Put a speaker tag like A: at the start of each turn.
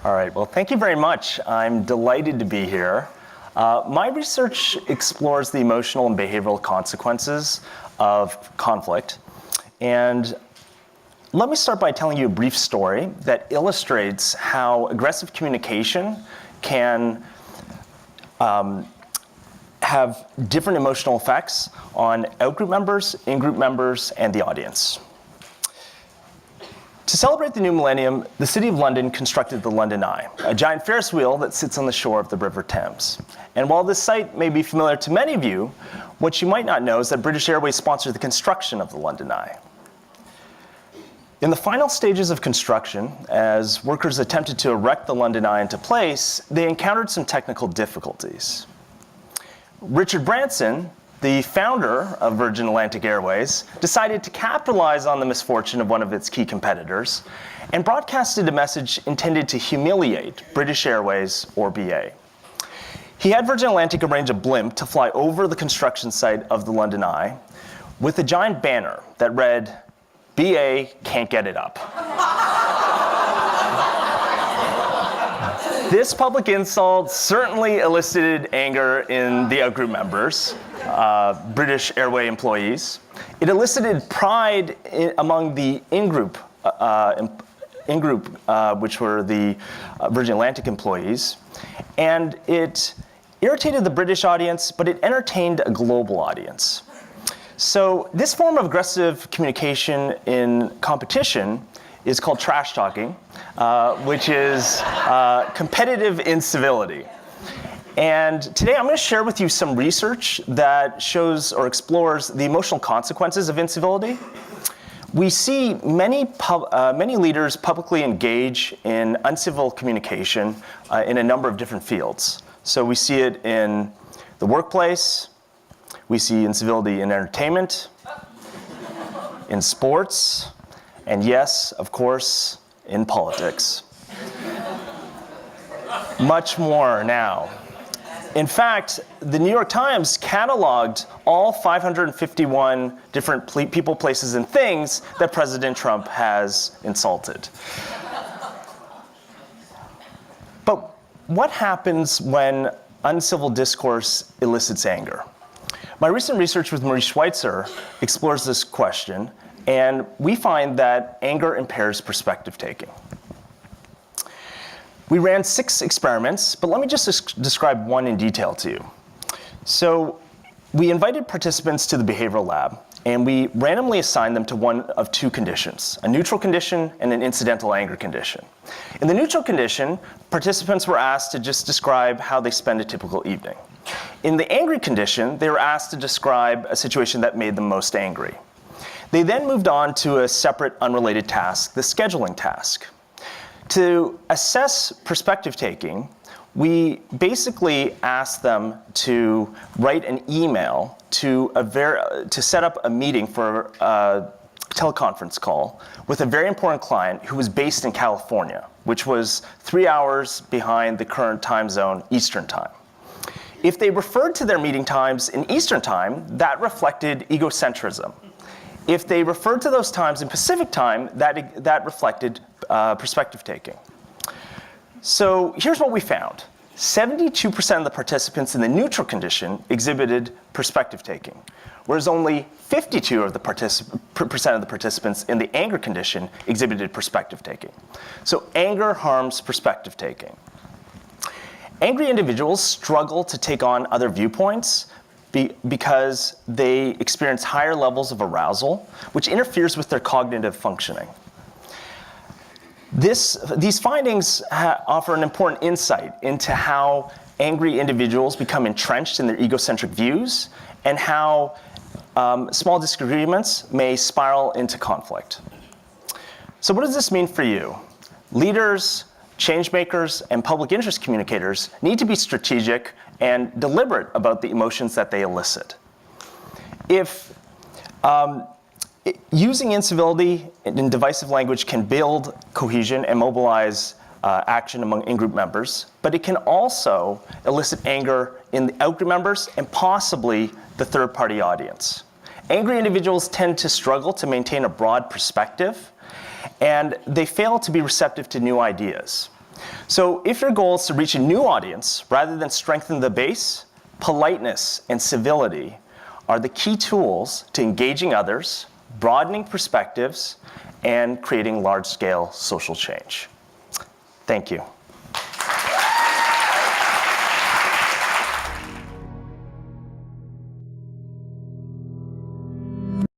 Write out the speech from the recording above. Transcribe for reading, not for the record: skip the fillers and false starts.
A: All right, well, thank you very much. I'm delighted to be here. My research explores the emotional and behavioral consequences of conflict. And let me start by telling you a brief story that illustrates how aggressive communication can have different emotional effects on out-group members, in-group members, and the audience. To celebrate the new millennium, the City of London constructed the London Eye, a giant Ferris wheel that sits on the shore of the River Thames. And while this site may be familiar to many of you, what you might not know is that British Airways sponsored the construction of the London Eye. In the final stages of construction, as workers attempted to erect the London Eye into place, they encountered some technical difficulties. Richard Branson, the founder of Virgin Atlantic Airways, decided to capitalize on the misfortune of one of its key competitors and broadcasted a message intended to humiliate British Airways, or BA. He had Virgin Atlantic arrange a blimp to fly over the construction site of the London Eye with a giant banner that read, "BA can't get it up." This public insult certainly elicited anger in the out-group members, British Airways employees. It elicited pride among the in-group, which were the Virgin Atlantic employees. And it irritated the British audience, but it entertained a global audience. So this form of aggressive communication in competition is called trash talking, which is competitive incivility. And today I'm going to share with you some research that shows or explores the emotional consequences of incivility. We see many leaders publicly engage in uncivil communication in a number of different fields. So we see it in the workplace, we see incivility in entertainment, in sports, and yes, of course, in politics. Much more now. In fact, the New York Times cataloged all 551 different people, places, and things that President Trump has insulted. But what happens when uncivil discourse elicits anger? My recent research with Marie Schweitzer explores this question, and we find that anger impairs perspective taking. We ran 6 experiments, but let me just describe one in detail to you. So we invited participants to the behavioral lab, and we randomly assigned them to one of 2 conditions, a neutral condition and an incidental anger condition. In the neutral condition, participants were asked to just describe how they spend a typical evening. In the angry condition, they were asked to describe a situation that made them most angry. They then moved on to a separate unrelated task, the scheduling task. To assess perspective taking, we basically asked them to write an email to set up a meeting for a teleconference call with a very important client who was based in California, which was 3 hours behind the current time zone, Eastern Time. If they referred to their meeting times in Eastern Time, that reflected egocentrism. If they referred to those times in Pacific Time, that reflected perspective taking. So here's what we found. 72% of the participants in the neutral condition exhibited perspective taking, whereas only 52% of the participants in the anger condition exhibited perspective taking. So anger harms perspective taking. Angry individuals struggle to take on other viewpoints because they experience higher levels of arousal, which interferes with their cognitive functioning. These findings offer an important insight into how angry individuals become entrenched in their egocentric views and how small disagreements may spiral into conflict. So what does this mean for you? Leaders, change makers, and public interest communicators need to be strategic and deliberate about the emotions that they elicit. If using incivility and divisive language can build cohesion and mobilize action among in-group members, but it can also elicit anger in the out-group members and possibly the third-party audience. Angry individuals tend to struggle to maintain a broad perspective, and they fail to be receptive to new ideas. So if your goal is to reach a new audience rather than strengthen the base, politeness and civility are the key tools to engaging others, broadening perspectives, and creating large-scale social change. Thank you.